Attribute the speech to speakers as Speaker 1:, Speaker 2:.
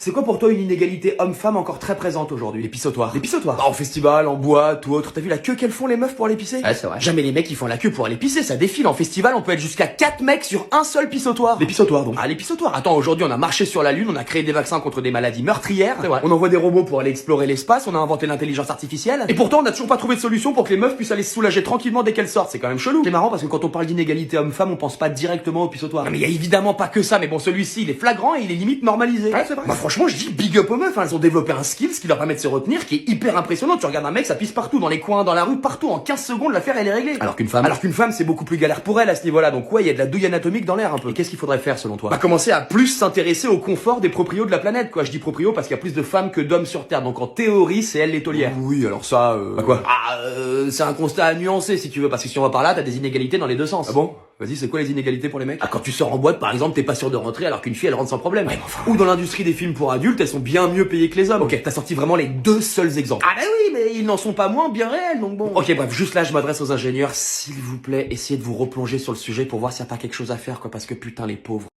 Speaker 1: C'est quoi pour toi une inégalité homme-femme encore très présente aujourd'hui? Les pissotoires. Les pissotoires. Bah, en festival, en boîte ou autre. T'as vu la queue qu'elles font les meufs pour aller pisser?
Speaker 2: Ouais, c'est vrai.
Speaker 1: Jamais les mecs ils font la queue pour aller pisser, ça défile. En festival, on peut être jusqu'à 4 mecs sur un seul pissotoire. Les pissotoires donc. Ah, les pissotoires. Attends, aujourd'hui on a marché sur la lune, on a créé des vaccins contre des maladies meurtrières. C'est vrai. On envoie des robots pour aller explorer l'espace, on a inventé l'intelligence artificielle. Et pourtant on n'a toujours pas trouvé de solution pour que les meufs puissent aller se soulager tranquillement dès qu'elles sortent. C'est quand même chelou. C'est marrant parce que quand on parle d'inégalité homme-femme, on pense pas directement au pissotoire. Non, mais il y a évidemment pas que ça, mais bon, celui-ci il est flagrant et il est limite normalisé. Ouais, c'est vrai. Bah franchement, je dis big up aux meufs, hein. Elles ont développé un skill, ce qui leur permet de se retenir, qui est hyper impressionnant. Tu regardes un mec, ça pisse partout, dans les coins, dans la rue, partout, en 15 secondes, l'affaire elle est réglée. Alors qu'une femme, c'est beaucoup plus galère pour elle à ce niveau-là. Donc ouais, il y a de la douille anatomique dans l'air un peu. Et qu'est-ce qu'il faudrait faire selon toi? Bah commencer à plus s'intéresser au confort des proprios de la planète, quoi. Je dis proprio parce qu'il y a plus de femmes que d'hommes sur Terre. Donc en théorie, c'est elle l'étolière. Oui, alors ça, Bah quoi? C'est un constat à nuancer si tu veux, parce que si on va par là, t'as des inégalités dans les deux sens. Ah bon? Vas-y, c'est quoi les inégalités pour les mecs? Ah, quand tu sors en boîte, par exemple, t'es pas sûr de rentrer alors qu'une fille elle rentre sans problème. Ouais, enfin... Ou dans l'industrie des films pour adultes, elles sont bien mieux payées que les hommes. Ok, t'as sorti vraiment les deux seuls exemples. Ah bah oui, mais ils n'en sont pas moins bien réels, donc bon. Ok, bref, juste là, je m'adresse aux ingénieurs. S'il vous plaît, essayez de vous replonger sur le sujet pour voir s'il n'y a pas quelque chose à faire, quoi, parce que putain, les pauvres.